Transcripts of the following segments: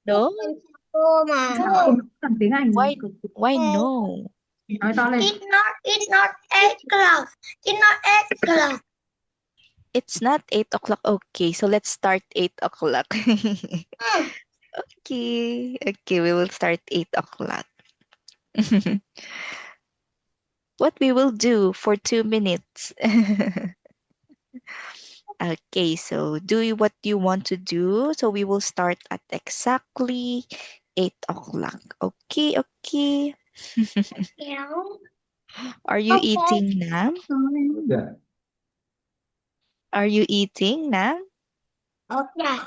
No? Cô mà. Bằng tiếng Anh Why? cực kỳ. Why no? Nói to lên. It's not 8 o'clock. It's not 8 o'clock. It's not 8 o'clock. Okay, so let's start 8 o'clock. Okay. Okay, we will start 8 o'clock. What we will do for 2 minutes. Okay, so what you want to do. So we will start at exactly 8 o'clock. Okay, okay. Kéo. Are you Okay. eating, Nam? Yeah. Are you eating, Nam? Okay.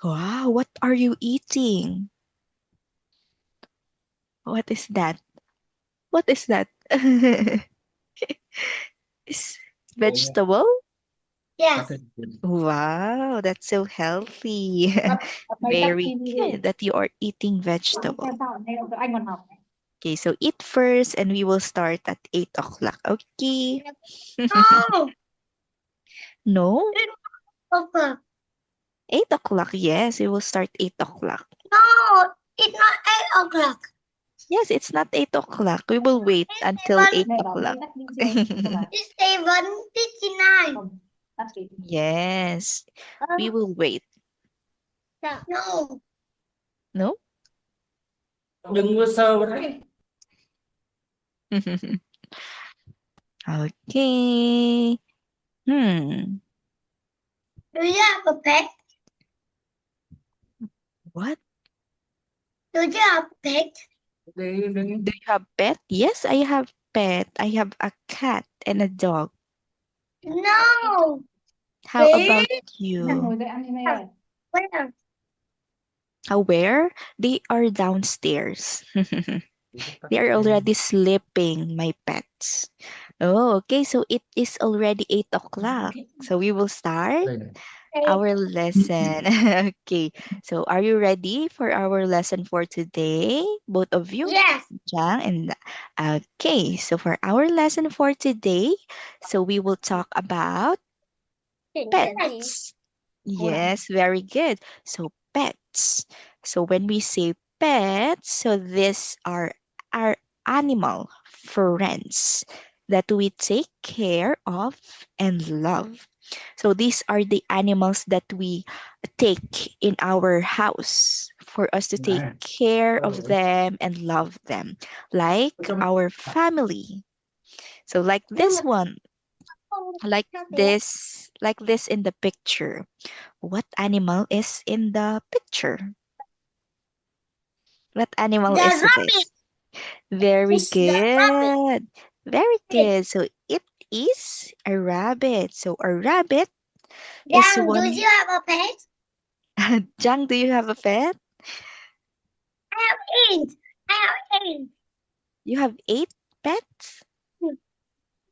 Wow, what are you eating? What is that? What is that? Is vegetable? Yes. Wow, that's so healthy. Very good that you are eating vegetable. Anh còn học. Okay, so eat first and we will start at 8 o'clock. Okay. No. No? Okay. 8 o'clock, yes, we will start 8 o'clock. No. It's not 8 o'clock. Yes, it's not 8 o'clock. We will wait until 8 o'clock. It's 7:59. Yes, we will wait. No. No? Đừng có sờ vào đấy. Okay. Do you have a pet? What? Do you have a pet? Đừng. Do you have pet? Yes, I have pet. I have a cat and a dog. No. How Where? about you? Where? Where? They are downstairs. They are already sleeping, my pets. Oh, okay. So it is already 8 o'clock. So we will start our lesson. Okay. So are you ready for our lesson for today? Both of you? Yes. Jang and okay. So for our lesson for today, so we will talk about pets. Yes, very good. So pets. So when we say pets, so these are our animal friends that we take care of and love. So these are the animals that we take in our house for us to take care of them and love them, like our family. So like this one, like this in the picture. What animal is in the picture? What animal The is rabbit. this? Very It's the rabbit. good. Very good. So it is a rabbit. So a rabbit is Jan, do one. you have a pet? Jang, do you have a pet? I have 8. I have 8. You have 8 pets? Hmm.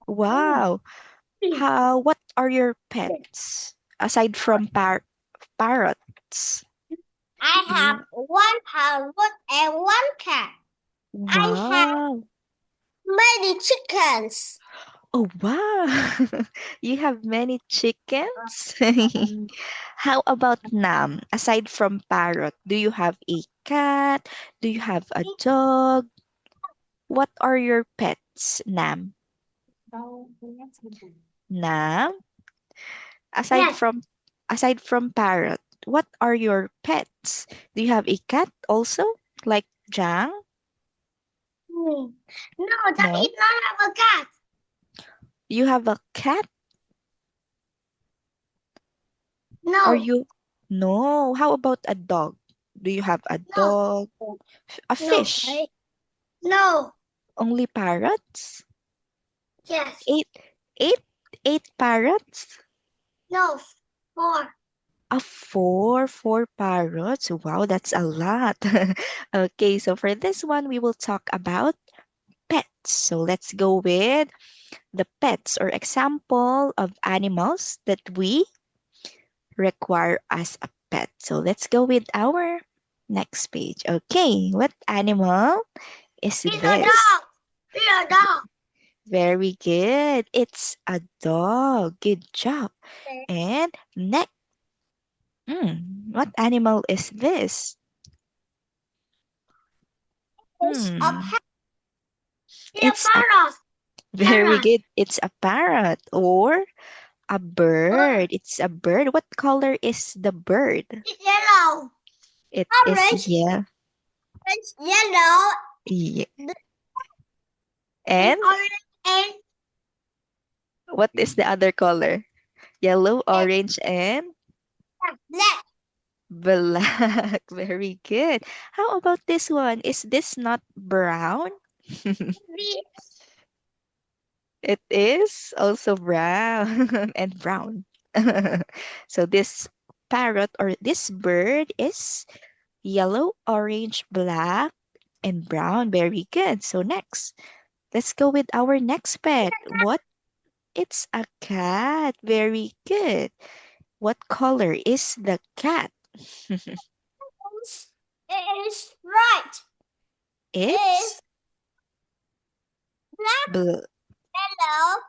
Wow. What are your pets aside from parrots? I have 1 parrot and 1 cat. I have Wow. many chickens. Oh, wow. You have many chickens? How about Nam? Aside from parrot, do you have a cat? Do you have a dog? What are your pets, Nam? Nam? Aside Yes. from parrot, what are your pets? Do you have a cat also? Like Jang? No, that No. is not have a cat. You have a cat? Are No. you No. How about a dog? Do you have a No. dog? A No. fish? No. Only parrots? Yes. Eight, eight, 8 parrots? No. 4. Four parrots. Wow, that's a lot. Okay, so for this one, we will talk about pets. So let's go with the pets or example of animals that we require as a pet. So let's go with our next page. Okay, what animal is It's a this? dog. It's a dog. Very good. It's a dog. Good job. And next, what animal is this? It's a Hmm. parrot. It's a very good. It's a parrot or a bird. It's a bird. What color is the bird? It's yellow. It is Orange. yeah. It's yellow. Yeah. And And orange and what is the other color? Yellow, orange, and black. black. Very good. How about this one? Is this not brown? It is also brown and brown. So this parrot or this bird is yellow, orange, black, and brown. Very good. So next, let's go with our next pet. What? It's a cat. Very good. What color is the cat? It is right. It's It's black, bl- yellow,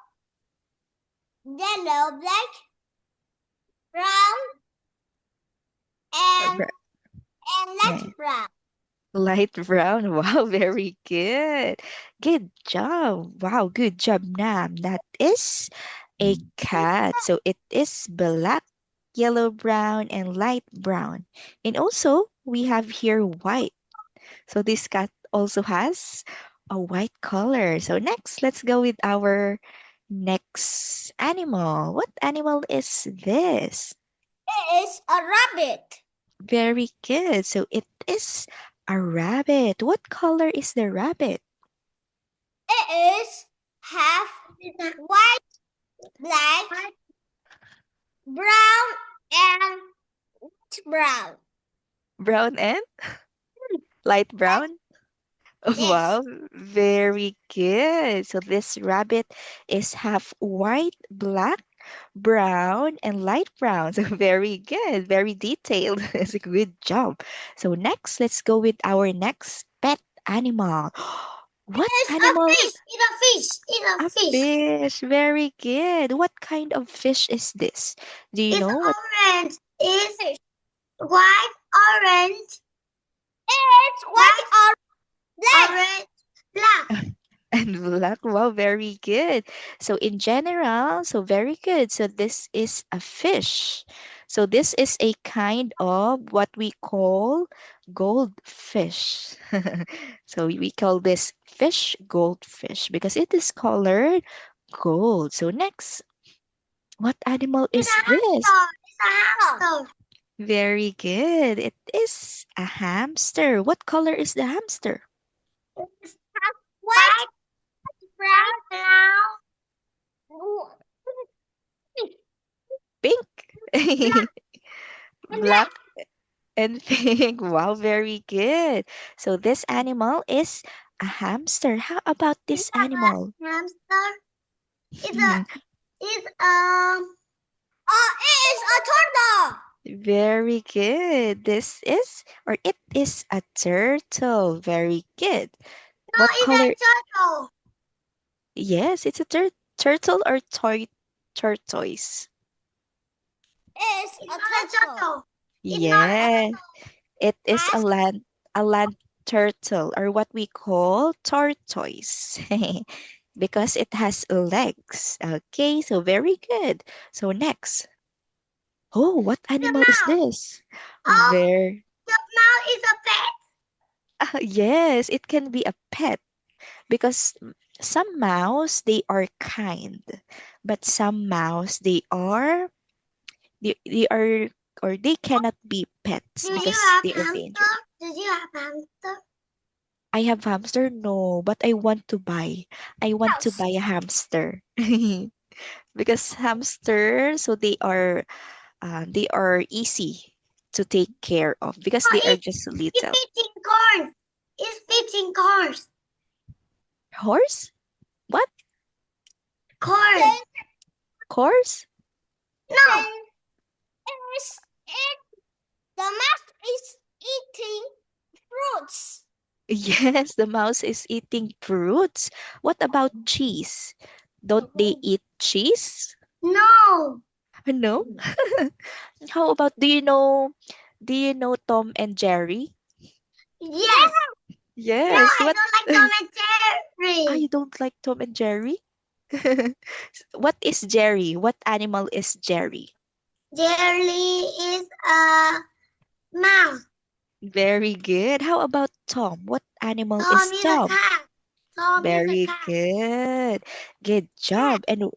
yellow, black, brown, and br- light yeah, brown. light brown. Wow, very good. Good job. Wow, good job, Nam. That is a cat. So it is black, yellow, brown, and light brown. And also, we have here white. So this cat also has a white color. So next, let's go with our next animal. What animal is this? It is a rabbit. Very good. So it is a rabbit. What color is the rabbit? It is half white, black, brown, and brown. Brown and light brown? Yes. Wow, very good. So this rabbit is half white, black, brown, and light brown. So very good, very detailed. It's a good job. So next, let's go with our next pet animal. What It's a animal? fish. It's a fish. It's a A fish. fish. Very good. What kind of fish is this? Do you It's know what? orange. It's white, orange. It's white, orange, black. And black. Wow, very good. So in general, so very good. So this is a fish. So this is a kind of what we call goldfish. So we call this fish goldfish because it is colored gold. So next, what animal It's is a this? hamster. It's a hamster. Very good. It is a hamster. What color is the hamster? It's white, brown, Pink. and Black and pink. Wow, very good. So this animal is a hamster. How about this animal? hamster. It's a it is a turtle. Very good. This is or it is a turtle. Very good. No, What it's color? a turtle. Yes, it's a turtle or tortoise. It's a turtle. It's not a Yeah, it is turtle. a land turtle or what we call tortoise. Because it has legs. Okay, so very good. So next. Oh, what The animal is mouse. this? Oh, Very the mouse is a pet. yes, it can be a pet because some mouse they are kind, but some mouse they are or they cannot be pets Do you because have they are hamster? dangerous. Do you have hamster? I have hamster, no, but I want to buy. I want to Mouse. buy a hamster because hamster, so they are easy to take care of because Oh, they are just it's little. fishing corn. It's fishing corns. Horse? What? Corn. Horse? No. It, the mouse is eating fruits. Yes, the mouse is eating fruits. What about cheese? Don't they eat cheese? No. No. How about do you know Tom and Jerry? Yes. Yes. I What? don't like Tom and Jerry. You don't like Tom and Jerry? What is Jerry? What animal is Jerry? Jerry is a mouse. Very good. How about Tom? What animal Tom is is a Tom? cat. Tom is a Very cat. good. Good job. And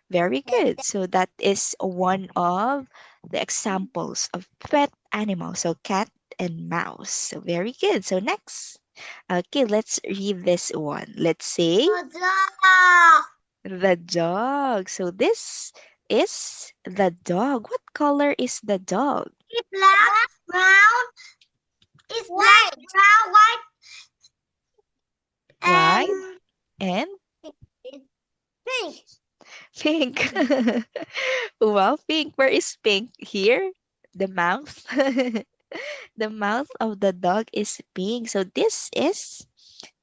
very good. So that is one of the examples of pet animals. So cat and mouse. So very good. So next. Okay, let's read this one. Let's say A dog. the dog. So this is the dog. What color is the dog? It's black, brown. It's black, brown, white, White and and pink. pink. Wow, pink. Where is pink? Here? The mouth. The mouth of the dog is pink. So this is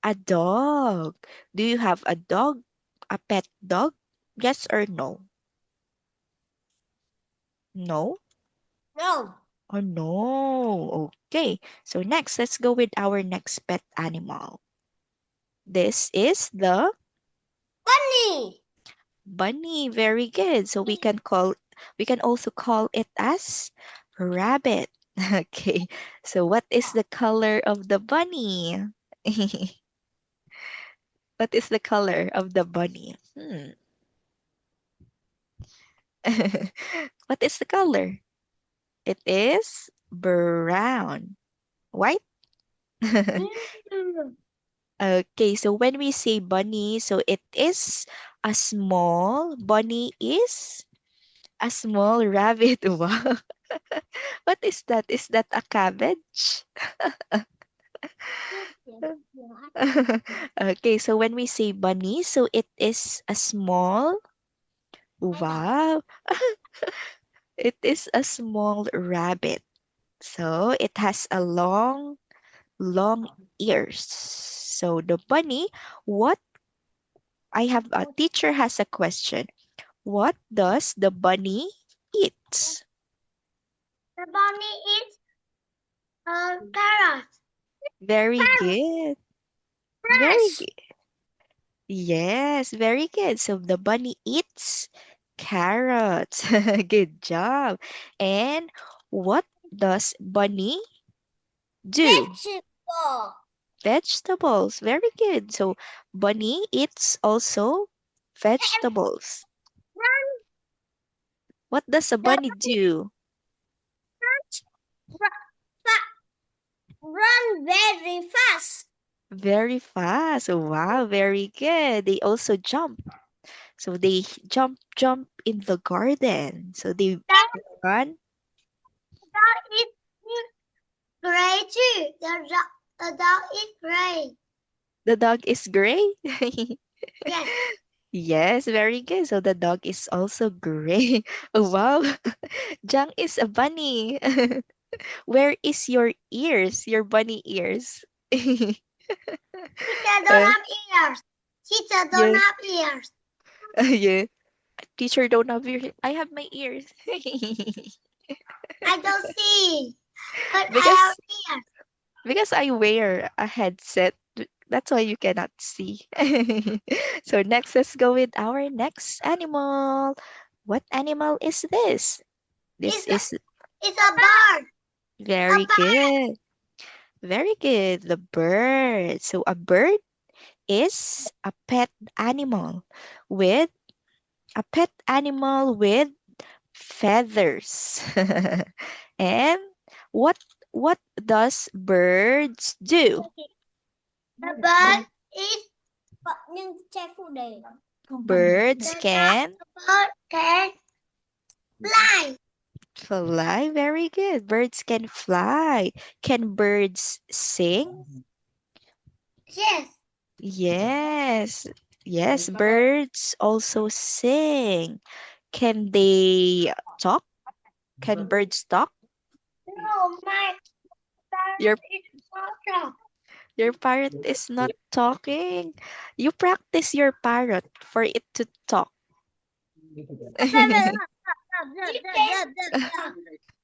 a dog. Do you have a dog? A pet dog? Yes or no? No? No. Oh no. Okay. So next, let's go with our next pet animal. This is the Bunny. bunny. Very good. So we can also call it as rabbit. Okay. So what is the color of the bunny? What is the color of the bunny? What is the color? It is brown. White? Okay, so when we say bunny, so it is a small bunny is a small rabbit. Wow. What is that? Is that a cabbage? Okay, so when we say bunny, so it is a small, wow, it is a small rabbit. So it has a long ears. So the bunny, what I have a teacher has a question. What does the bunny eat? The bunny eats carrots. Very good. Very Fresh. good. Yes, very good. So the bunny eats carrots. Good job. And what does bunny do? Vegetable. Vegetables. Very good. So bunny eats also vegetables. What does a bunny do? Run very fast. Very fast. Wow, very good. They also jump. So they jump in the garden. So they run. Dog is gray too. The dog is gray. The dog is gray. Yes. Yes, very good. So the dog is also gray. Oh, wow. Jang is a bunny. Where is your ears? Your bunny ears. Teacher don't Uh, have ears. Teacher don't yeah, have ears. yeah. Teacher don't have ears. I have my ears. I don't see. But I because have ears. because I wear a headset. That's why you cannot see. So next, let's go with our next animal. What animal is this? This is It's a bird. A very bird. good. Very good. The bird. So a bird is with a pet animal with feathers. And what what does birds do? The bird is. Nhưng che phụ đề. Birds can Bird can fly. fly. Very good. Birds can fly. Can birds sing? Yes. Yes. Yes, birds also sing. Can they talk? Can birds talk? No, my Your bird is not. your parrot is not talking. You practice your parrot for it to talk.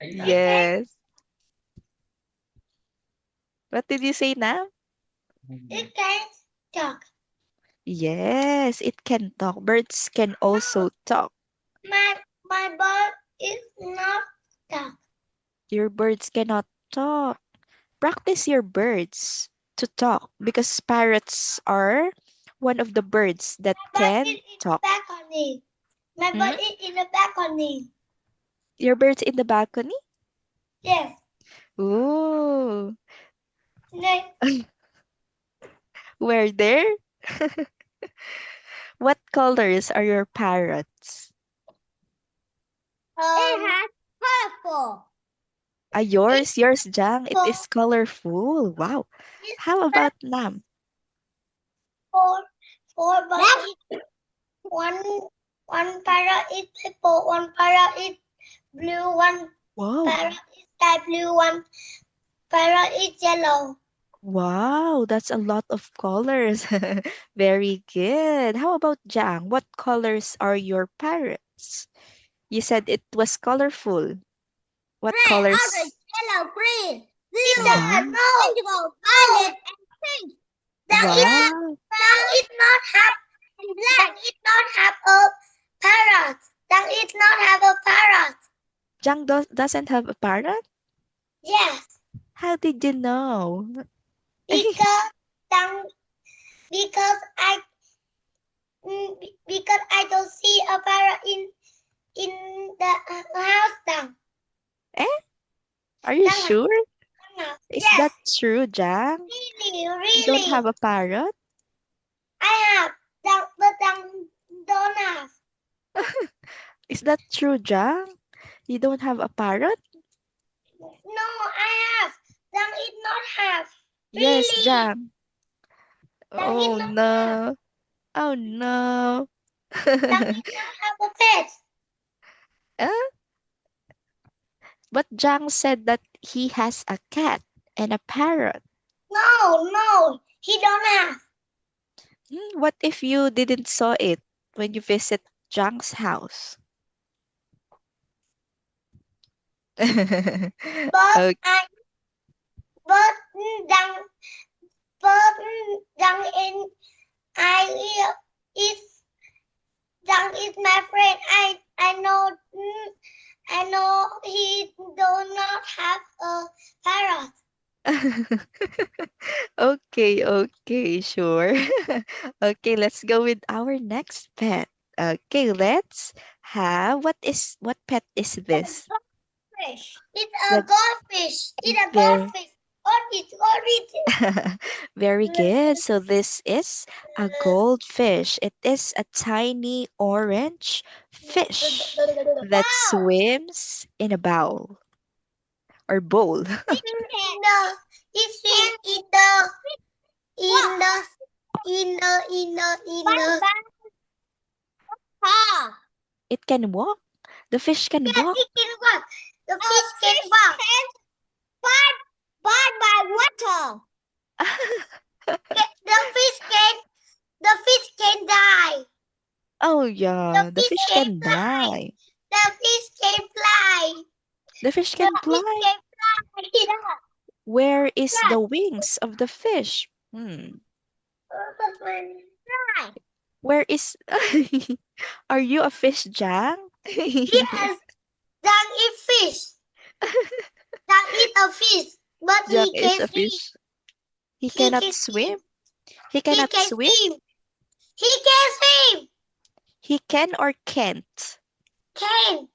Yes. What did you say now? It can talk. Yes, it can talk. Birds can also talk. My bird is not talk. Your birds cannot talk. Practice your birds to talk because parrots are one of the birds that My bird can is in the talk. balcony. My Hmm? bird is in the balcony. Your bird's in the balcony? Yes. Ooh, Next. where there? What colors are your parrots? It has purple. Yours, Jang. It is colorful. Wow. How about Nam? Four but one parrot is purple, one parrot is blue, one Wow. parrot is sky blue, one parrot is yellow. Wow, that's a lot of colors. Very good. How about Jang? What colors are your parrots? You said it was colorful. What Red, colors? orange, yellow, green, blue, Wow. indigo, violet, and pink. Wow. It not have it not have a parrot. It not have a parrot. Jang doesn't have a parrot? Yes, How did you know? because Dang, because I because I don't see a parrot in the house. Dang. Eh? Are you Dang, sure? Dang. Is Yes, that true, Jang? You don't have really. a parrot? I have. But don't have. Is that true, Jang? You don't have a parrot? No, I have. It not have. Yes, Really. Jang. It Oh not have. no. Oh no. It not have a pet. Eh? But Jang said that he has a cat and a parrot. No, he don't have. What if you didn't saw it when you visit Jang's house? But Okay. but Dang but Dang in I is Dang is my friend. I know he do not have a parrot. Okay, sure. Okay, let's go with our next pet. Okay, let's have what pet is this? Fish. It's a The goldfish. It's a very goldfish. Orange. very good. So this is a goldfish. It is a tiny orange fish that Wow. swims in a bowl or bowl. It's in the Ah. It can walk. The fish can Yes, walk. it can walk. The fish can walk. But by water. The fish can die. Oh The yeah, the fish fish can can fly. die. The fish can fly. The fish The can fish fly. can fly. Where is Yes. the wings of the fish? Fly. Where is Are you a fish, Jang? Yes. That is fish. That is a fish. But Jang he is can a swim. fish. He He cannot can swim. swim. He He cannot can swim. swim. He can swim. He can or can't? Can.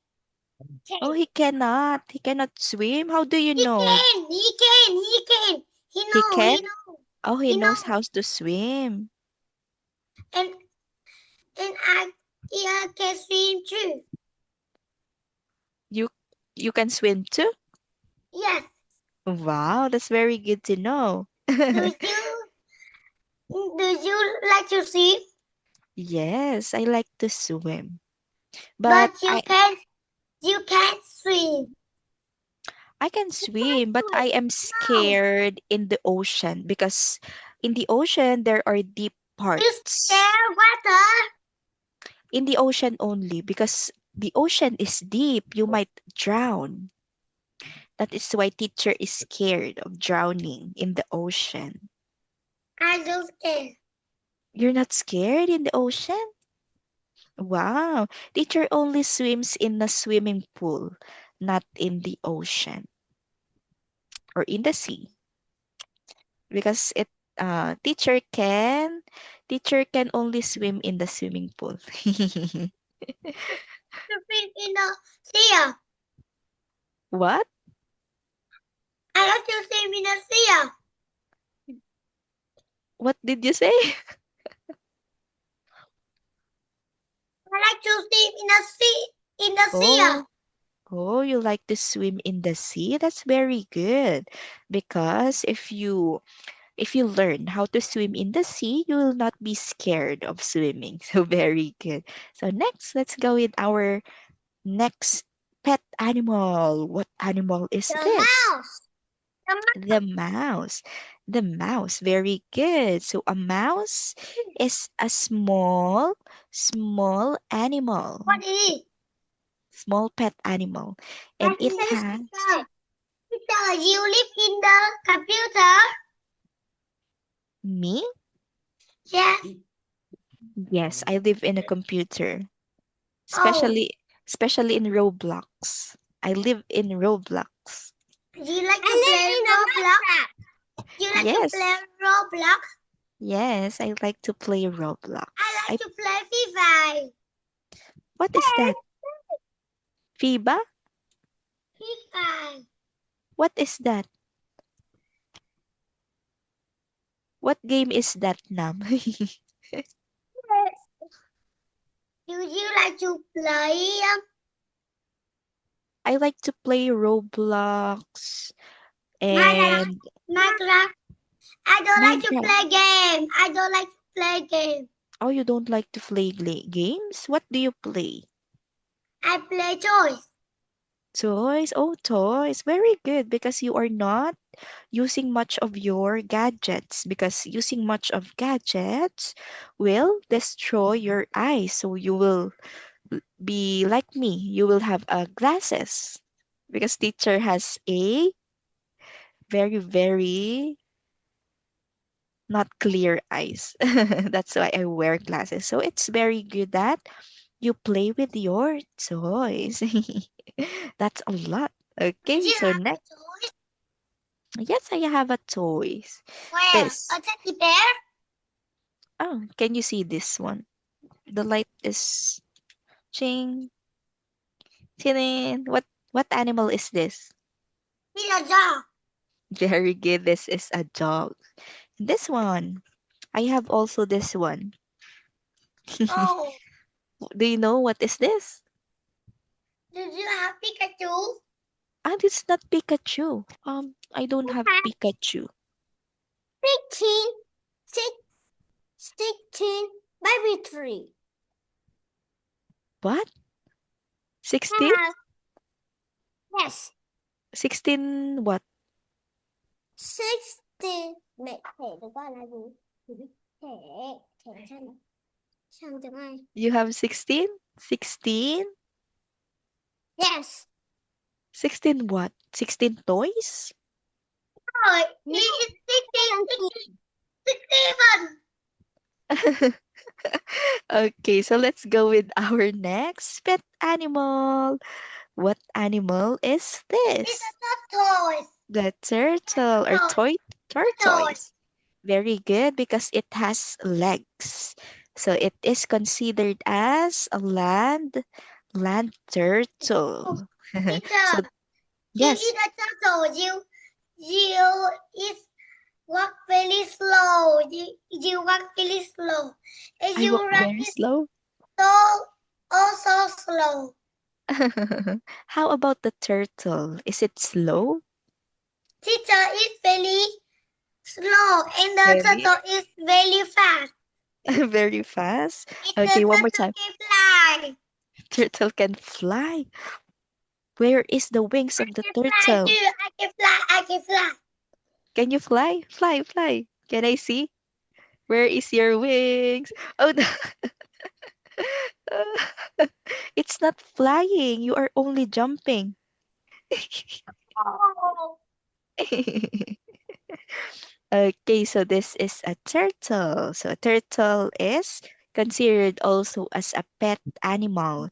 Oh, he cannot. He cannot swim. How do you He know? can. He can. He can. He He know. can? He know. Oh, he He knows know. how to swim. And I can swim too. You you can swim too? Yes. Wow, that's very good to know. Do you like to swim? Yes, I like to swim. But But you can't swim. I can swim, but I am scared in the ocean because in the ocean there are deep You parts. scared water? In the ocean only because the ocean is deep. You might drown. That is why teacher is scared of drowning in the ocean. I don't scared. You're not scared in the ocean? Wow. Teacher only swims in a swimming pool, not in the ocean or in the sea. Because teacher can only swim in the swimming pool. To swim in the sea. What? I like to swim in the sea. What did you say? I like to swim in the sea. In the sea. Oh, oh, you like to swim in the sea? That's very good. Because if you learn how to swim in the sea, you will not be scared of swimming. So very good. So next, let's go with our next pet animal. What animal is The this? mouse. The mouse. The mouse. The mouse. Very good. So a mouse is a small animal. What is it? Small pet animal. And it has Peter, you live in the computer? me? Yes. Yes, I live in a computer. Oh, Especially in Roblox. I live in Roblox. do you like to play Roblox? You like to Yes. play Roblox? Yes, I like to play Roblox. I like to play FIFA. What is that? FIBA? FIFA. What is that? What game is that, Nam? Do you like to play I like to play Roblox Minecraft? and Minecraft? I don't like to Minecraft. play game. I don't like to play game. Oh, you don't like to play games? What do you play? I play toys. Toys? Oh, toys. Very good because you are not using much of your gadgets because using much of gadgets will destroy your eyes. So you will be like me. You will have glasses because teacher has a very not clear eyes. That's why I wear glasses. So it's very good that you play with your toys. That's a lot. Do Okay, you so have next, toys? yes, I have a toys. Where? This. A teddy bear? Oh, can you see this one? The light is ching, tinin. What animal is this? It's a dog. Very good. This is a dog. This one. I have also this one. Oh, Do you know what is this? do you have Pikachu? Ah, it's not Pikachu. I don't have Pikachu. 16, 16, baby tree. What? 16? Yes. 16 what? 16. Mẹ thẻ được gọi là gì? Thẻ, thẻ sang tiếng Anh. You have 16? 16? Yes. 16 what? 16 toys? Rồi, it's 67. Okay, so let's go with our next pet animal. What animal is It's this? a toy. The turtle or Toy. tortoise. Very good because it has legs. So it is considered as a land turtle. Teacher, So you yes, is a turtle. You is walk very slow. You walk very slow. And I you walk run very is slow. so also slow. How about the turtle? Is it slow? Teacher is very slow and the Very, turtle is very fast. very fast. And Okay, the one more turtle time. can fly. Turtle can fly. Where is the wings of the I can fly turtle? too. I can fly. I can fly. Can you fly? Fly, fly. Can I see? Where is your wings? Oh, no. It's not flying. You are only jumping. Oh. Okay, so this is a turtle. So a turtle is considered also as a pet animal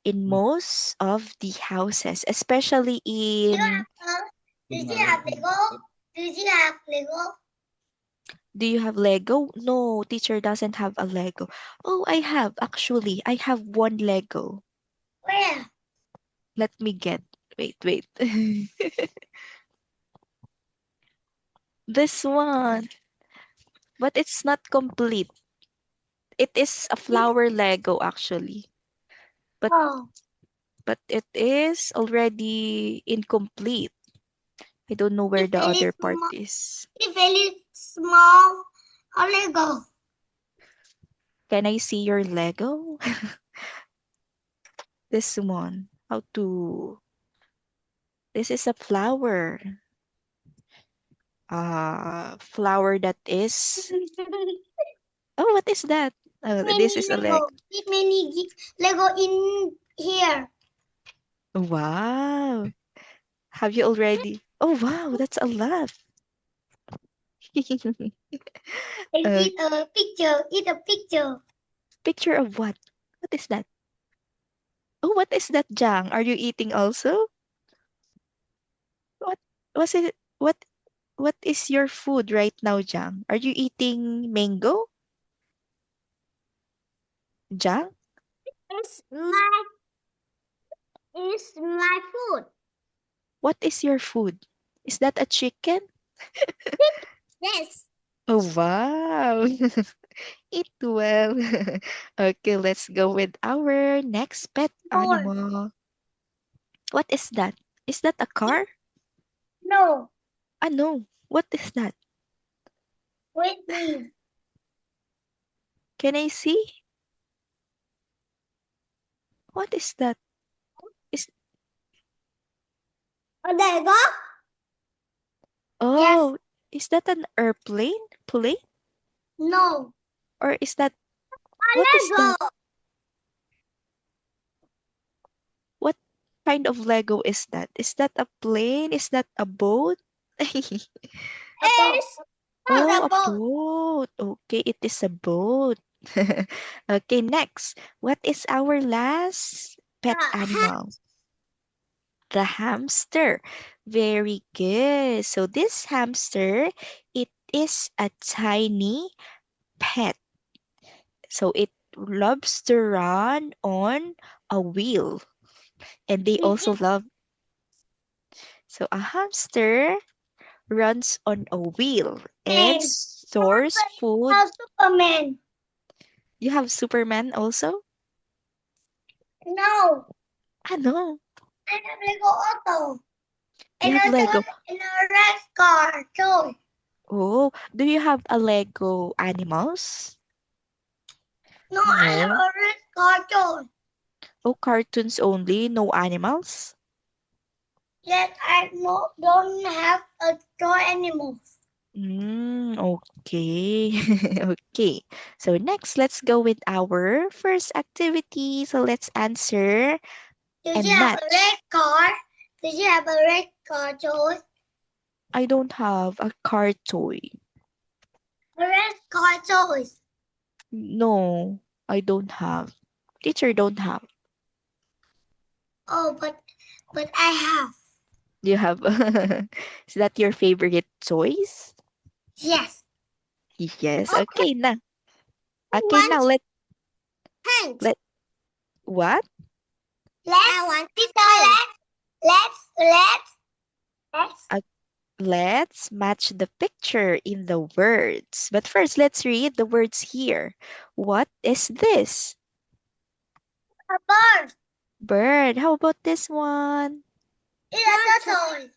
in most of the houses, especially in. Did you have Lego? Did you have Lego? Do you have Lego? No, teacher doesn't have a Lego. Oh, I have actually. I have one Lego. Where? Let me get. Wait. This one, but it's not complete. It is a flower Lego actually, but Oh, it is already incomplete. I don't know where it's the very other part small. is. It's very small. A Lego. Can I see your Lego? This one. How to? This is a flower. Flower that is. Oh, what is that? Oh, this Many is a leg. Lego. It's many Lego in here. Wow. Have you already? Oh, wow, that's a lot. And A it's a picture. It's a picture. picture of what? What is that? Oh, what is that, Jang? Are you eating also? What was it? What is your food right now, Jang? Are you eating mango, Jang? It's my food. What is your food? Is that a chicken? Yes. Oh, wow. Eat well. Okay, let's go with our next pet More. animal. What is that? Is that a car? No. Ah, no. What is that? With me. Can I see? What is that? Is Oh, there you go. Yes. Oh, is that an airplane? Plane? No. Or is that A what is that? Lego. What kind of Lego is that? Is that a plane? Is that a boat? A boat. Oh, A a boat. boat. Okay, it is a boat. Okay, next. What is our last pet animal? The hamster. Very good. So this hamster, it is a tiny pet. So it loves to run on a wheel. And they also love, so a hamster runs on a wheel and And stores food. Superman. You have Superman also? No. Ah, no. I have Lego Auto. You And have a toy Lego. and a red car toy. Oh, do you have a Lego animals? No, I have No. a red car toy. Oh, cartoons only, no animals? Yes, I don't have a toy anymore. Okay. Okay. So next, let's go with our first activity. So let's answer Did you and have a red match. car? Did you have a red car toy? I don't have a car toy. A red car toy. No, I don't have. Teacher don't have. Oh, but I have. You have. Is that your favorite toys? Yes. Yes. Okay. Okay, now. Okay, Want now thanks. let what? I want let's Uh, let's match the picture in the words. But first, let's read the words here. What is this? a bird. Bird. How about this one? It's a turtle.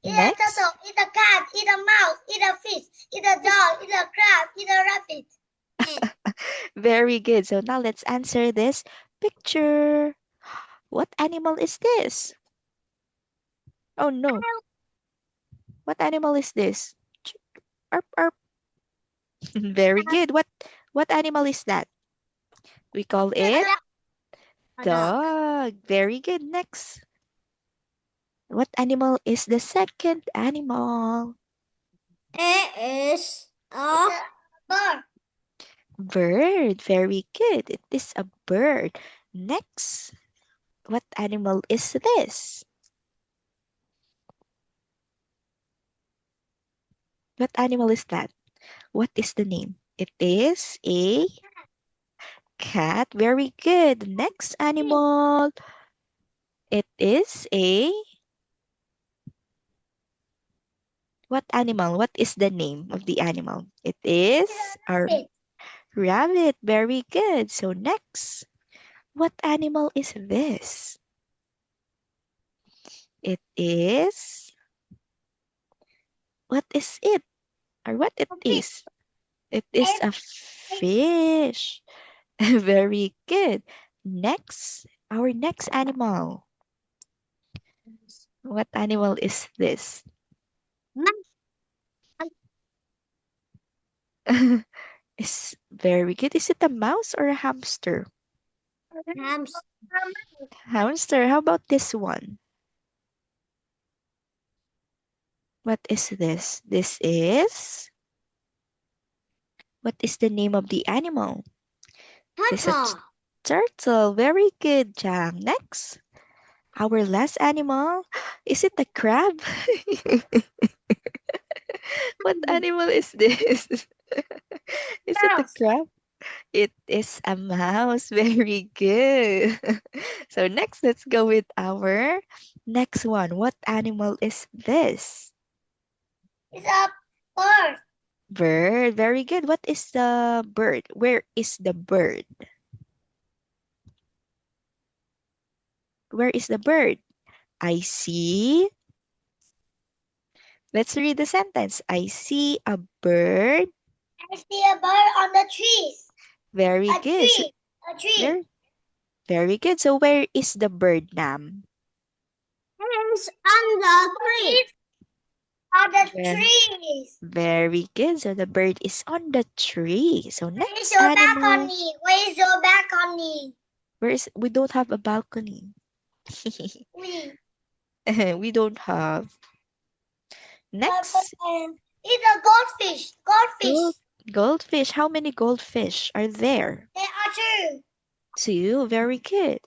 It's a Next. turtle. It's a cat. It's a mouse. It's a fish. It's a dog. It's a crab. It's a rabbit. Very good. So now let's answer this picture. What animal is this? Oh no. What animal is this? Arp, arp. Very good. What animal is that? We call it A dog. dog. Very good. Next. What animal is the second animal? It Bird. Very good. It is a bird. Next, what animal is this? What animal is that? What is the name? It is a cat. Very good. Next animal. It is a what animal? What is the name of the animal? It is a Rabbit. rabbit. Very good. So next, what animal is this? It is what is it? Or what it is? It is a fish. Very good. Next, our next animal. What animal is this? Is very good. Is it a mouse or a hamster? Hamster. Hamster. How about this one? What is this? This is what is the name of the animal? This is a turtle. Very good, Jang. Next, our last animal. Is it a crab? What animal is this? Is it a Mouse. crab? It is a mouse. Very good. So next, let's go with our next one. What animal is this? It's a bird. Bird. Very good. What is the bird? Where is the bird? Where is the bird? I see. Let's read the sentence. I see a bird. I see a bird on the trees. Very A good. tree. A tree. Very, very good. So where is the bird, Nam? It's on the tree. On the trees. Very good. So the bird is on the tree. So Where is next your animal. balcony? Where is your balcony? We don't have a balcony. We don't have. Next. It's a goldfish. Goldfish. Goldfish. How many goldfish are there? There are two. Two. Very good.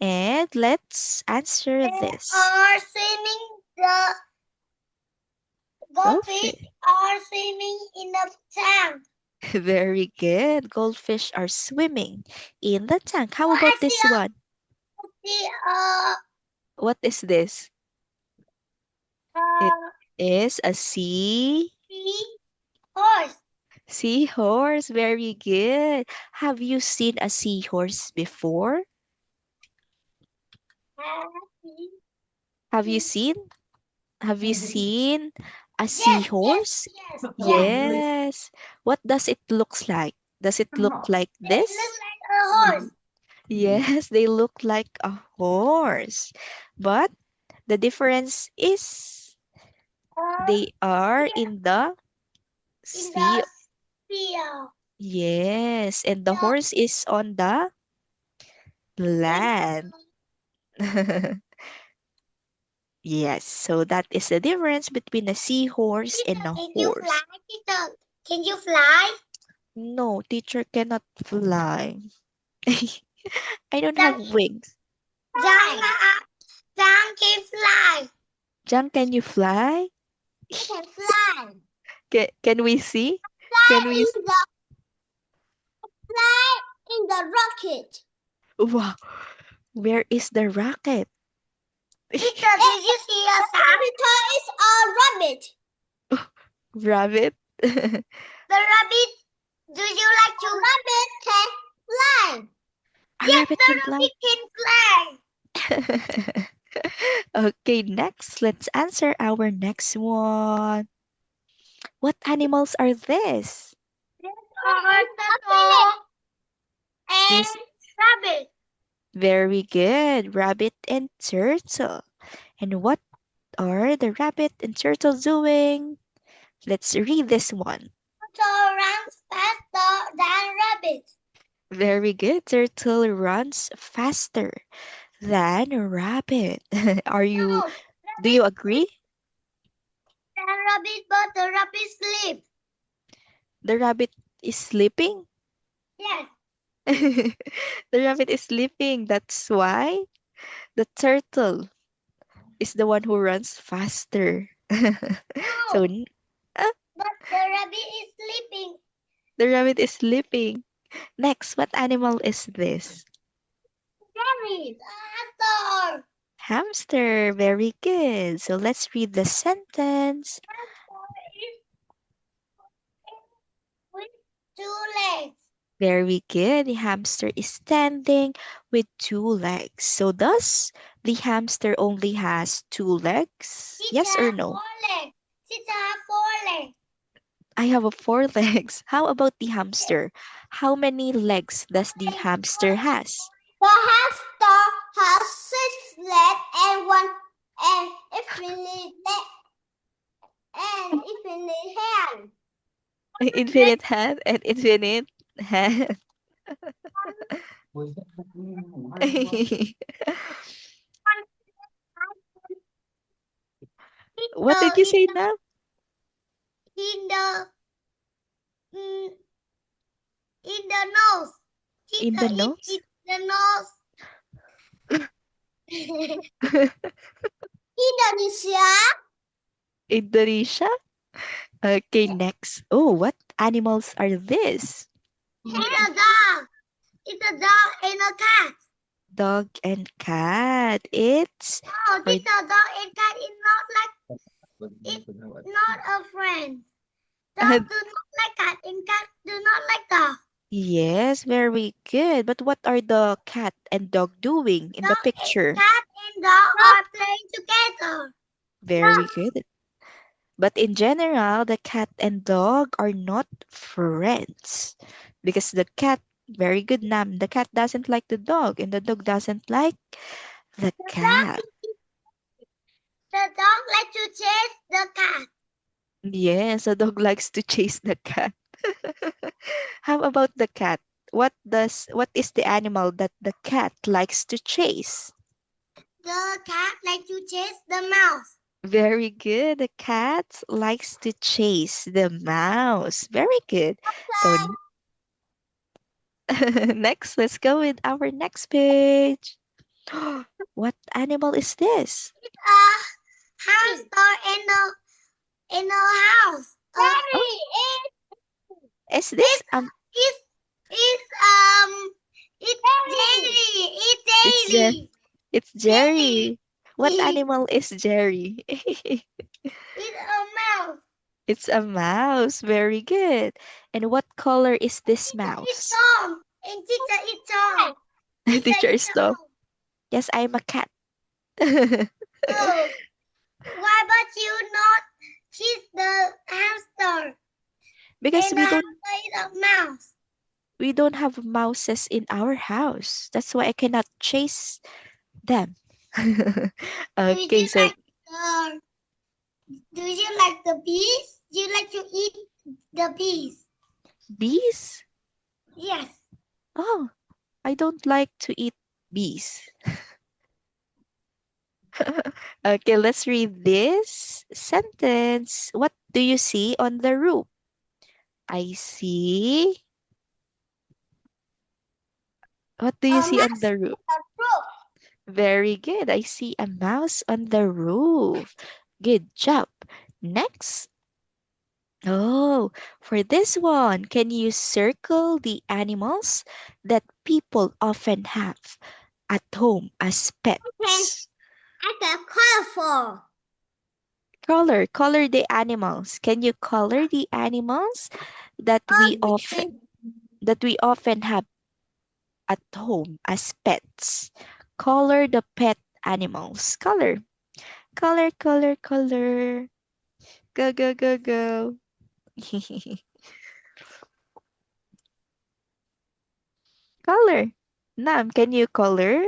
And let's answer They this. are swimming. The goldfish are swimming in the tank. Very good. Goldfish are swimming in the tank. How Oh, about this one? See, What is this? It is a horse. seahorse. Very good. Have you seen a seahorse before? Have you seen? Have you seen a seahorse? Yes. What does it looks like? Does it look like It this? looks like a horse. Yes, they look like a horse. But the difference is they are in the sea. Yes, and the horse is on the land. Yes, so that is the difference between a seahorse and a horse. Can you fly? No, teacher cannot fly. I don't have wings. Jang can fly. Jang, can you fly? I can fly. Can we see? Fly in the rocket. Wow, where is the rocket? Teacher, did you see a saboteur is a rabbit? Rabbit? The rabbit, do you like to? Rabbit can fly. A Yes, rabbit the can fly. rabbit can fly. Okay, next, let's answer our next one. What animals are this? And rabbit. Very good. Rabbit and turtle. And what are the rabbit and turtle doing? Let's read this one. Turtle runs faster than rabbit. Very good. Turtle runs faster than rabbit. Do you agree? Than rabbit, but the rabbit sleep. The rabbit is sleeping? Yes. The rabbit is sleeping. That's why the turtle is the one who runs faster. So No, but the rabbit is sleeping. the rabbit is sleeping. Next, what animal is this? Rabbit. Hamster. Hamster. Very good. So let's read the sentence. Hamster is with two legs. Very good. The hamster is standing with two legs. So does the hamster only has two legs? It Yes or has no? four legs. It has four legs. I have a four legs. How about the hamster? How many legs does the hamster has? The hamster has six legs and one and infinite leg and infinite hand. Infinite hand and infinite hand. What did you say now? In the mm, in the nose. In the nose? In the nose. Indonesia. Indonesia? Okay, next. Oh, what animals are this? It's a dog. It's a dog and a cat. Dog and cat. It's Oh, for this a dog and cat is not like it's not a friend. Dogs do not like cat and cat do not like dog. yes, very good. But what are the cat and dog doing in the picture? Cat and dog are playing together. Very good. But in general, the cat and dog are not friends because the cat, very good, Nam. The cat doesn't like the dog and the dog doesn't like the cat. The dog likes to chase the cat. Yes, the dog likes to chase the cat. How about the cat? What is the animal that the cat likes to chase? The cat likes to chase the mouse. Very good. The cat likes to chase the mouse. Very good. So next, let's go with our next page. What animal is this? A hamster in a house. Is this It's Jerry. It's Jerry. it's Jerry. What animal is Jerry? It's a mouse. It's a mouse. Very good. And what color is this It's mouse? Tom. And teacher is Tom. Teacher is Tom. Yes, I'm a cat. Oh, why but you not kiss the hamster? Because and the hamster is a mouse. We don't have mouses in our house. That's why I cannot chase them. Okay, so do you like the bees? Do you like to eat the bees? Bees? Yes. Oh, I don't like to eat bees. Okay, let's read this sentence. What do you see on the roof? I see. What do you see on the roof? Very good. I see a mouse on the roof. Good job. Next. Oh, for this one, can you circle the animals that people often have at home as pets? I got colorful. Color the animals. Can you color the animals that we often have at home as pets? Color the pet animals. Color. Color, color, color. Go, go, go, go. Color. Nam, can you color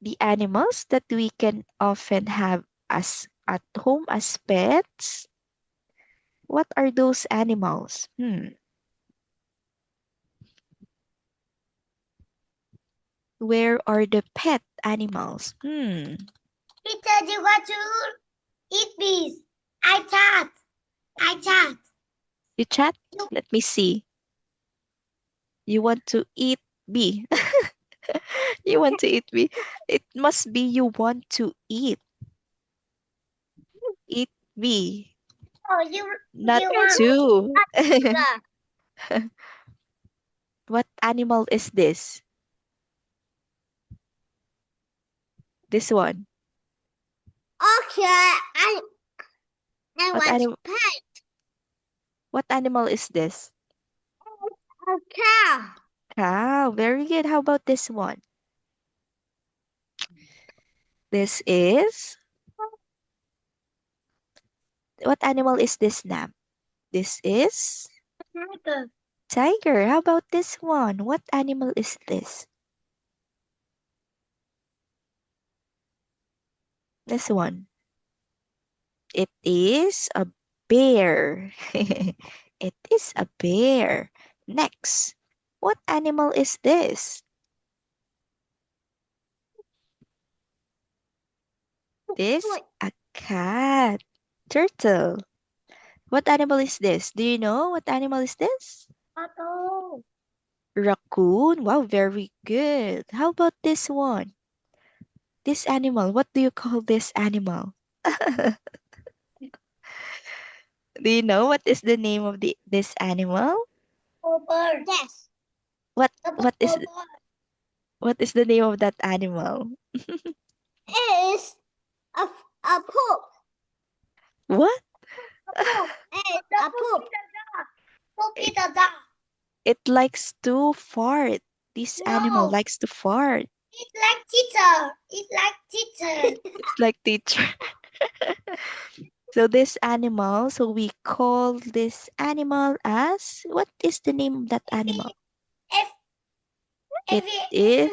the animals that we can often have as at home as pets? What are those animals? Where are the pet animals? Teacher, you got to eat bees. I chat. You chat? Let me see. You want to eat bee. You want to eat bee. It must be you want to eat. Eat bee. Oh, Not you want to. the What animal is this? This one. okay. I What want animal? pet What animal is this? a cow. Cow. Very good. How about this one? This is. What animal is this, Nam? This is Tiger. tiger. How about this one? What animal is this? This one. It is a bear. It is a bear. Next. What animal is this? This a cat. Turtle. What animal is this? Do you know what animal is this? Auto. Raccoon. Wow, very good. How about this one? This animal. What do you call this animal? Do you know what is the name of this animal? Bird. Yes. What A what is bird. what is the name of that animal? Is a poop. What? It's a poop. Poop is a dog. It likes to fart. This animal No. likes to fart. It's like teacher. It's like teacher. It's like teacher. So this animal, so we call this animal as, what is the name of that animal? If It if is,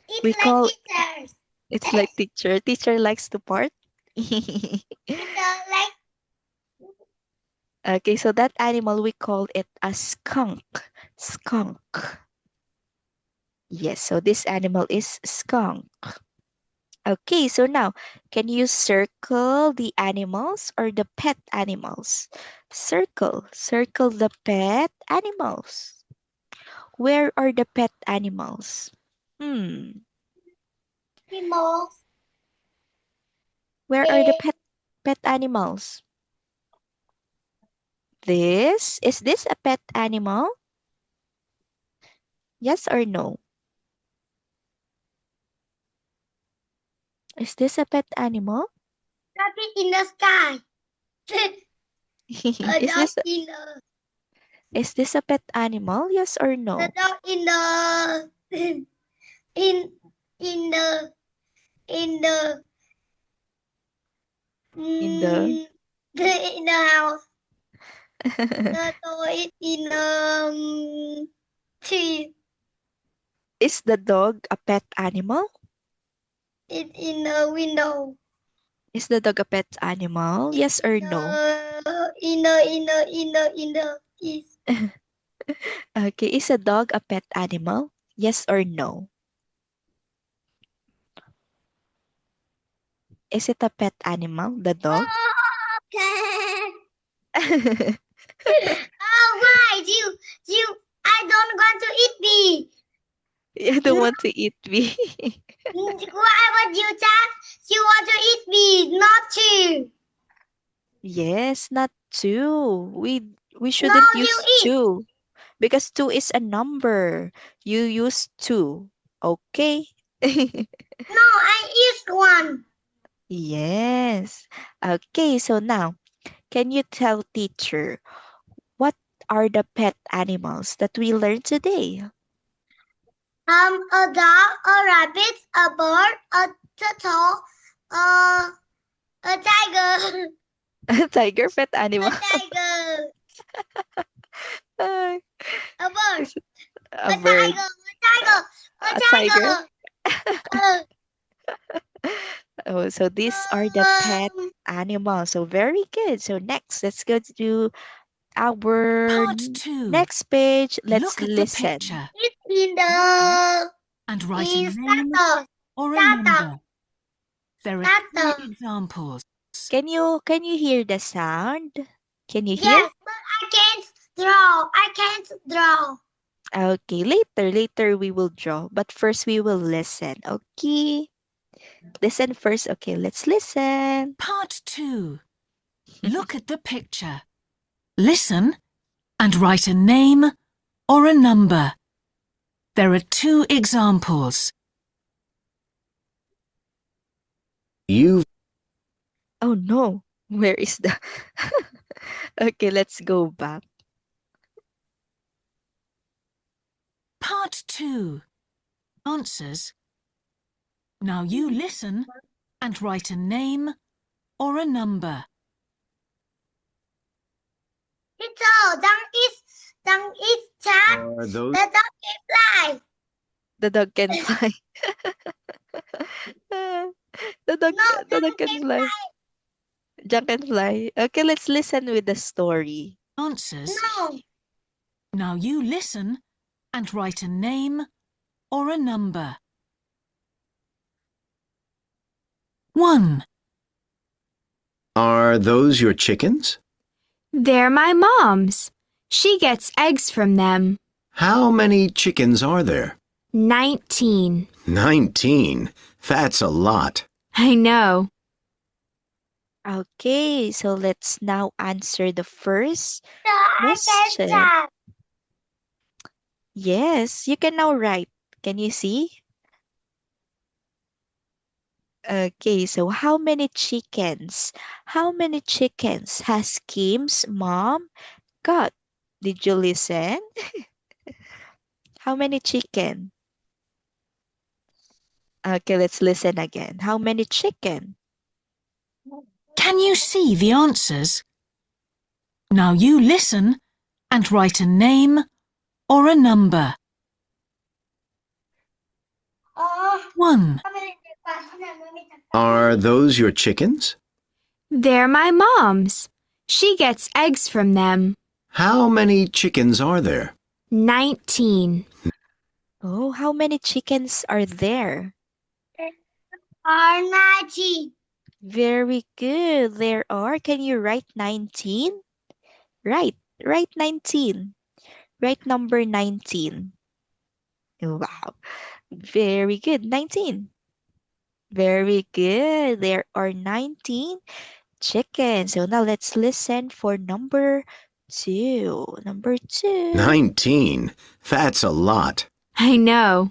it's we like call, teachers. it's like teacher. Teacher likes to fart. It's like Okay, so that animal, we call it a skunk. Skunk. Yes, so this animal is skunk. Okay, so now, can you circle the animals or the pet animals? Circle. Circle the pet animals. Where are the pet animals? animals. Where are the pet animals? Is this a pet animal? Yes or no? Is this a pet animal? Rabbit in the sky. A Is dog this in the is this a pet animal? Yes or no? a dog in the in the in the In the in the house. The toy in the tree. Is the dog a pet animal? It's in the window. Is the dog a pet animal? Yes or no? In the is Okay, is a dog a pet animal? Yes or no? Is it a pet animal, the dog? okay. Oh, why you? I don't want to eat me. You don't want to eat me. Why would you just? You want to eat me, not you. Yes, not two. We No, shouldn't you use eat. two because two is a number. You use two. Okay? No, I eat one. Yes. Okay, so now, can you tell teacher what are the pet animals that we learned today? A dog, a rabbit, a bird, a turtle, a tiger. Tiger pet animal. A tiger. Ay, A bird. is it a A bird? tiger. A tiger. A A tiger? tiger. Oh, so these are the pet animals. So very good. So next, let's go to our Part 2. next page. Let's Look at the listen. picture It's in the and write a is name turtle. or a Tata. number. There are Tata. 3 examples. Can you hear the sound? Can you hear? Yes, but I can't draw. I can't draw. Okay, later we will draw. But first we will listen. Okay. Listen first. Okay, let's listen. Part 2. Look at the picture. Listen and write a name or a number. There are 2 examples. You've Oh no. Where is the Okay, let's go back. Part 2. Answers. Now you listen and write a name or a number. Teacher, dog is chat. are those The dog can fly. The dog can fly. the dog No, the the dog dog can can fly. Jack can fly. Okay, let's listen with the story. Answers. No. Now you listen and write a name or a number. 1. are those your chickens? They're my mom's. She gets eggs from them. How many chickens are there? 19. 19. That's a lot. I know. Okay, so let's now answer the first I question. can chat. Yes, you can now write. Can you see? Okay, so how many chickens? How many chickens has Kim's mom got? Did you listen? How many chicken? Okay, let's listen again. How many chicken? Can you see the answers? Now you listen and write a name or a number. Oh, 1. how many chickens? Are those your chickens? They're my mom's. She gets eggs from them. How many chickens are there? 19. Oh, how many chickens are there? Are 90. Very good. There are. Can you write 19? Right. Write 19. Write number 19. Wow. Very good. 19. Very good. There are 19 chickens. So now let's listen for number 2. Number 2. 19. That's a lot. I know.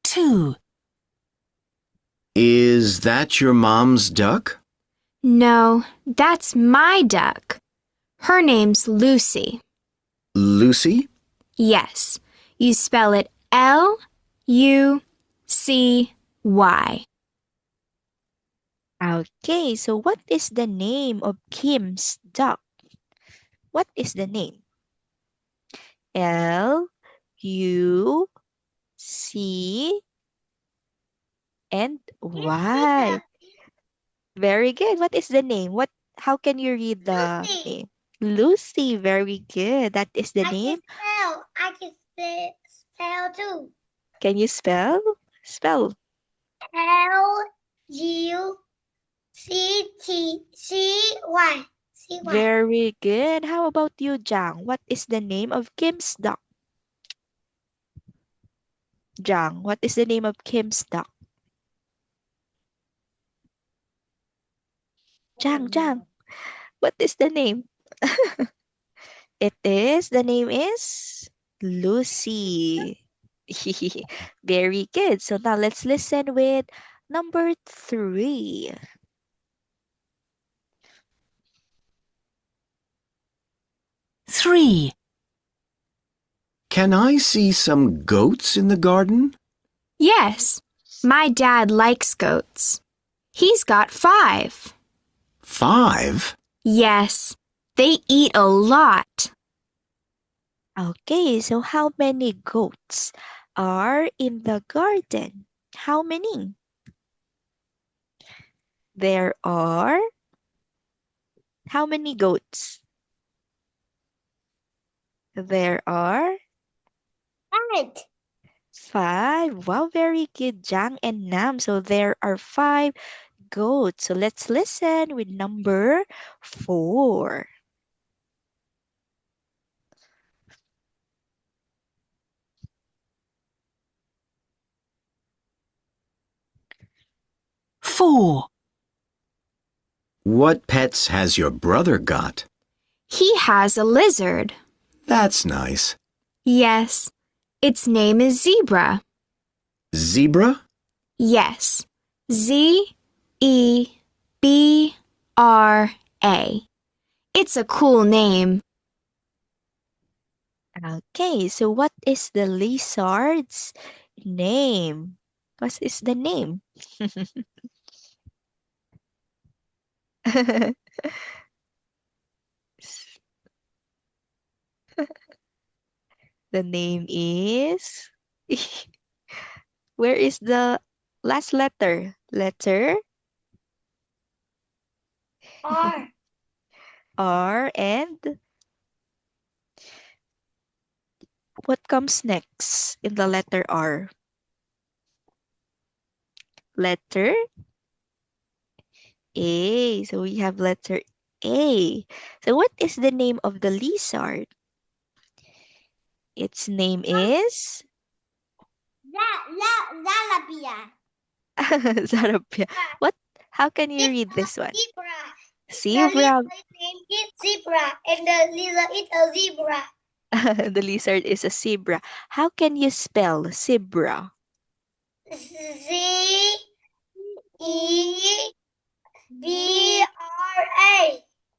Two. Is that your mom's duck? No, that's my duck. Her name's Lucy. Lucy? Yes, you spell it Lucy. Okay, so what is the name of Kim's duck? What is the name? Lucy and Y. Very good. What is the name? How can you read the Lucy. name? Lucy. Very good. That is the I name. can spell too. Can you spell? Spell. Lucy. Very good. How about you, Jang? What is the name of Kim's duck? Jang, what is the name of Kim's duck? Jang, what is the name? The name is Lucy. Very good. So now let's listen with number 3. 3. Can I see some goats in the garden? Yes, my dad likes goats. He's got 5. 5? Yes, they eat a lot. Okay, so how many goats are in the garden? How many? There are how many goats? There are 8. 5. Wow, very good, Jang and Nam. So there are 5 goats. So let's listen with number 4. 4. What pets has your brother got? He has a lizard. That's nice. Yes. Its name is Zebra. Zebra? Yes. Zebra. It's a cool name. Okay, so what is the lizard's name? What is the name? The name is. Where is the last letter? Letter R. R, and what comes next in the letter R? Letter A. So we have letter A. So what is the name of the lizard? Its name is Zalapia. Zarapia. What? How can you read this one? Zebra. The Zebra. lizard name is Zebra, and the lizard is a zebra. The lizard is a zebra. How can you spell zebra? Zebra.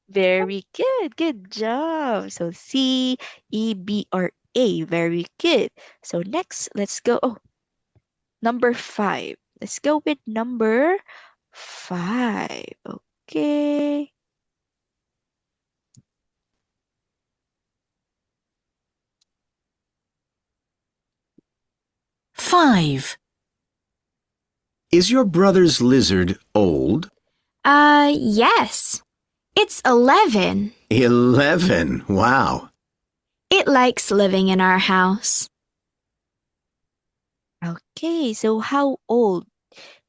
Very good. Good job. So Cebra. Very good. So next, let's go. Oh, number 5. Let's go with number 5. Okay. Five. Is your brother's lizard old? Yes. It's 11. 11. Wow. It likes living in our house. Okay. So how old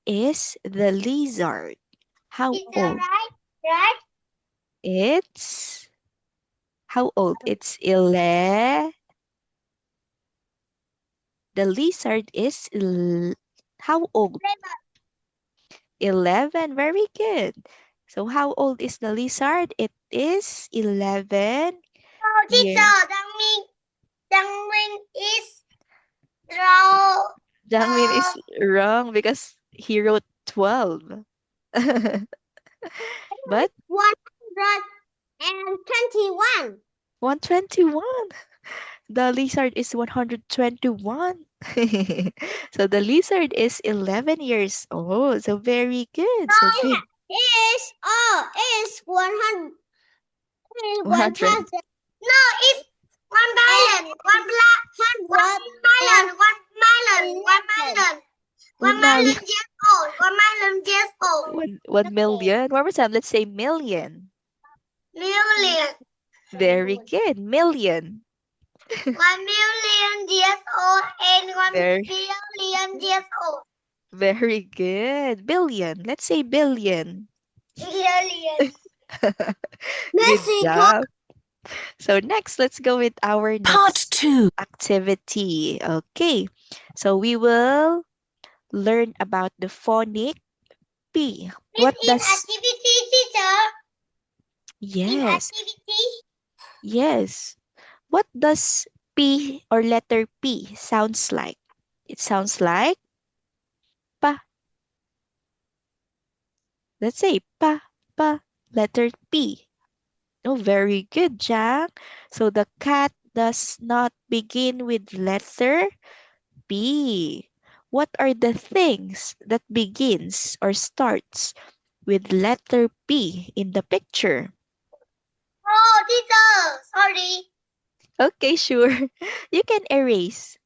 is the lizard? How Is that old? right? Right? It's how old? It's 11. The lizard is how old? 11. Very good. So how old is the lizard? It is 11 Oh, teacher, years. that mean is wrong. Jangmin is wrong because he wrote 12. But 121. 121. The lizard is 121. So the lizard is 11 years old. So very good. So good. Is 100. 100. No, it's 1 million. 1 million years old. 1 million years old. 1 million. One more time. Let's say million. Million. Very good. Million. 1 million years old and 1 Very, billion years old. very good. Billion. Let's say billion. Billion. Good job. So next, let's go with our Part next 2. activity. Okay. So we will learn about the phonic P. What This is does activity, teacher. In yes, activity. yes. What does P or letter P sounds like? It sounds like pa. Let's say pa, pa, letter P. Oh, very good, Jack. So the cat does not begin with letter P. What are the things that begins or starts with letter P in the picture? Oh, teacher. Sorry. Okay, sure. You can erase.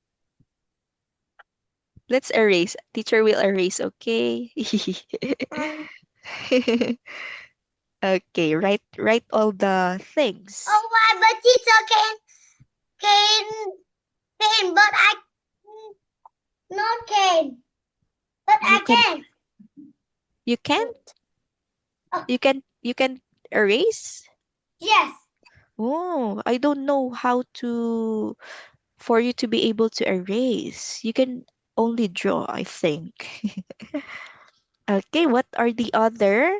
Let's erase. Teacher will erase, okay? Okay, write all the things. Oh, why? But teacher can, but Not can. But I can. You can? Oh. You can erase? Yes. Oh, I don't know how to for you to be able to erase. You can only draw, I think. Okay, what are the other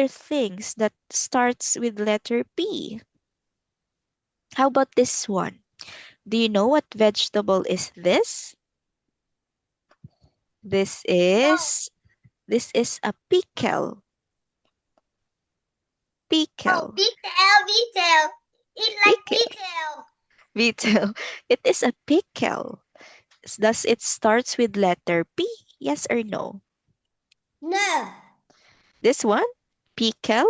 things that starts with letter P? How about this one? Do you know what vegetable is this? This is a pickle. Oh, Pickle. detail. It's like Pickle. detail. Pickle. It is a pickle. Does it starts with letter P? Yes or no? No. This one? Pickle?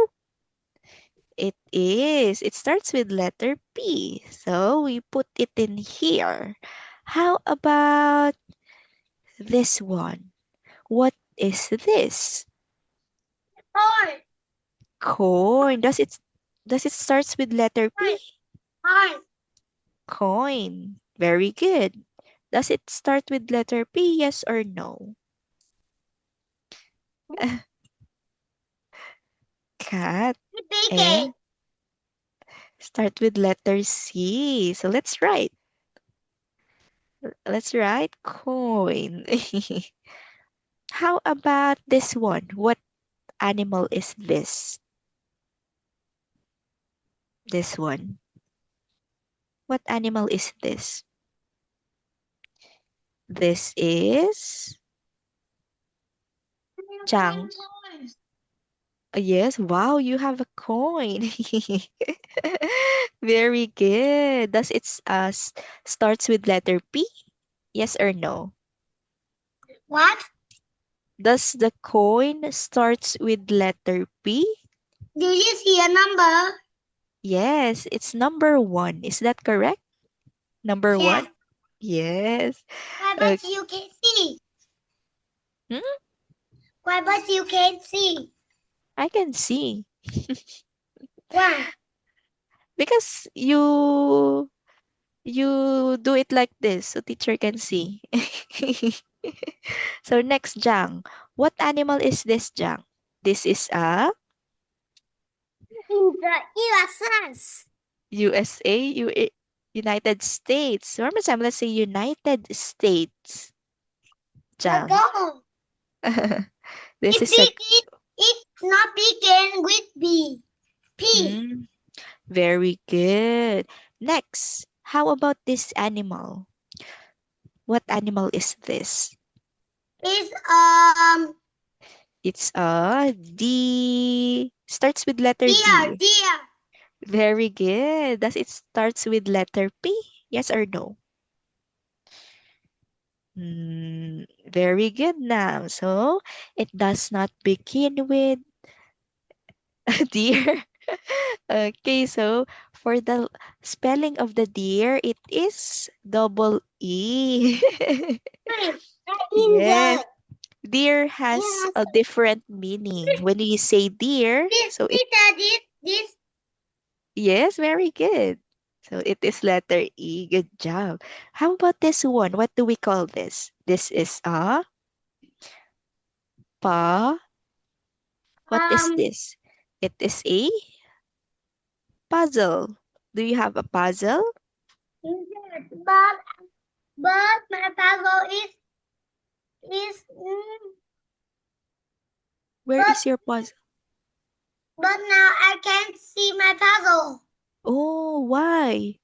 It is. It starts with letter P. So we put it in here. How about this one? What is this? Corn. Coin. Does it starts with letter P? Corn. Coin. Very good. Does it start with letter P? Yes or no? Cat. Big And start with letter C. So let's write. Let's write coin. How about this one? What animal is this? This one. What animal is this? This is Chang. Yes, wow, you have a coin. Very good. Does it starts with letter P? Yes or no? What? Does the coin starts with letter P? Do you see a number? Yes, it's number 1. Is that correct? Number 1? Yes. Why, but you can see. Hmm? Why, but you can see. I can see. Why? Because you do it like this so teacher can see. So next, Jang. What animal is this, Jang? This is a In the USA. United States. Or Sam, let's say United States. Jang. Go. This is a It's not begin with B. P. Very good. Next, how about this animal? What animal is this? It's It's a D. Starts with letter D. deer. Very good. Does it starts with letter P? Yes or no? Very good now. So it does not begin with deer. Okay, so for the spelling of the deer, it is double E. Yes. Deer has a different meaning. When you say deer, so it This. yes, very good. So it is letter E. Good job. How about this one? What do we call this? This is a pa. What is this? It is a puzzle. Do you have a puzzle? But my puzzle is Where is your puzzle? but now I can't see my puzzle. Oh, why?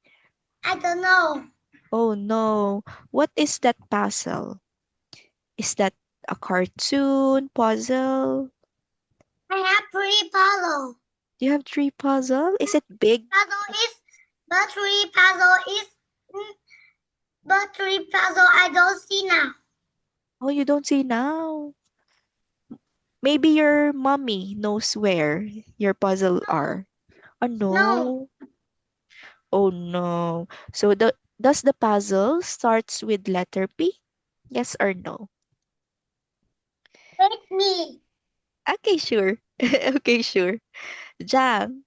I don't know. Oh no. What is that puzzle? Is that a cartoon puzzle? I have 3 puzzle. You have 3 puzzle? Is it big? But 3 puzzle I don't see now. Oh, you don't see now. Maybe your mommy knows where your puzzle are. Oh no. No. Oh no. So does the puzzle starts with letter P? Yes or no? It's me. Okay, sure. Okay, sure. Jang,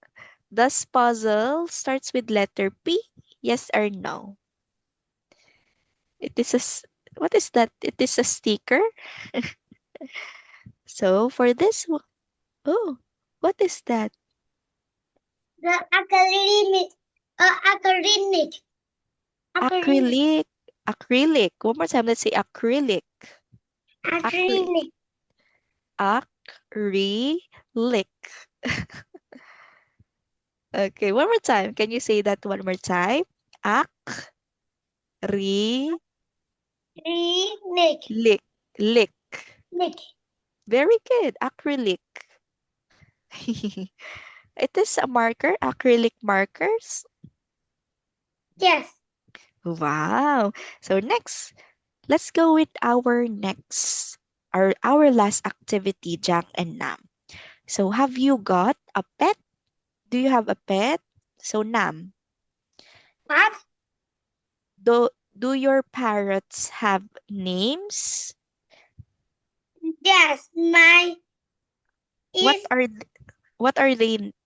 does puzzle starts with letter P? Yes or no? It is What is that? It is a sticker. So for this one, oh, what is that? The acrylic. Acrylic. Acrylic. Acrylic. One more time. Let's say acrylic. Acrylic. Acrylic. Okay, one more time. Can you say that one more time? Acrylic. Acrylic. Lick. Lick. Very good. Acrylic. It is a marker, acrylic markers. Yes. Wow. So next, let's go with our last activity, Jack and Nam. So have you got a pet? Do you have a pet? So Nam, What? do your parrots have names? Yes. My What is are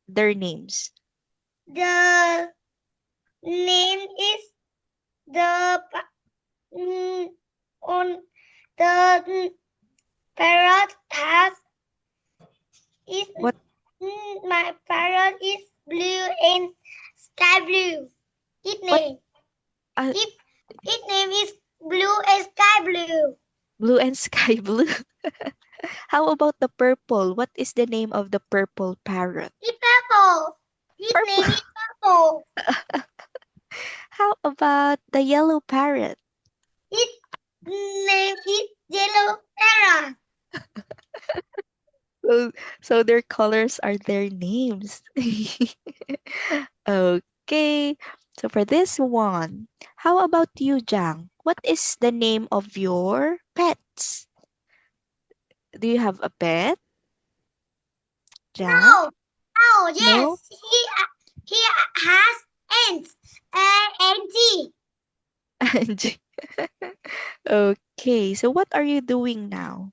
their names? the name is the on the parrot has is What? My parrot is blue and sky blue. Its What? name. Uh, Its name is blue and sky blue. Blue and sky blue. How about the purple? What is the name of the purple parrot? It's purple. Its Purple. name is purple. How about the yellow parrot? Its name is yellow parrot. So their colors are their names. Okay. So for this one, how about you, Jang? What is the name of your pets? Do you have a pet? Jang? No. Oh yes. No? He has ants. Angie. Angie. Okay. So what are you doing now?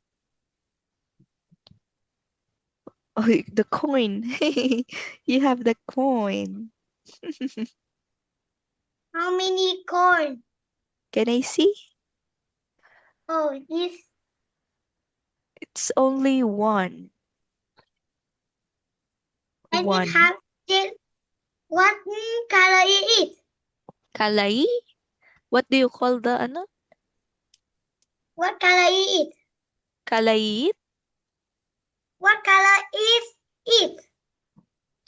Oh, the coin. You have the coin. How many corn? Can I see? Oh, this. It's only one. And One. it has just what color is it? Kalai? What do you call the ano? What color is it? Kalait? What color is it?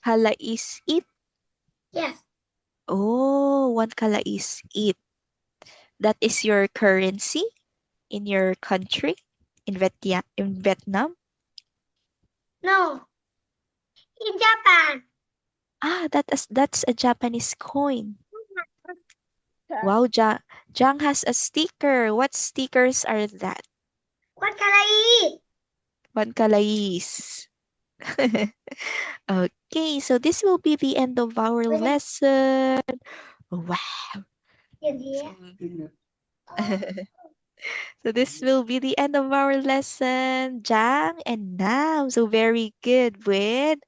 Kala is it? Yes. Oh, one kala is it. That is your currency in your country, in Vietnam? No. In Japan. Ah, that's a Japanese coin. Wow, Jang has a sticker. What stickers are that? What color is it? One kalais. Okay, so this will be the end of our lesson. Wow. Yeah. So this will be the end of our lesson, Jang and Nam. So very good with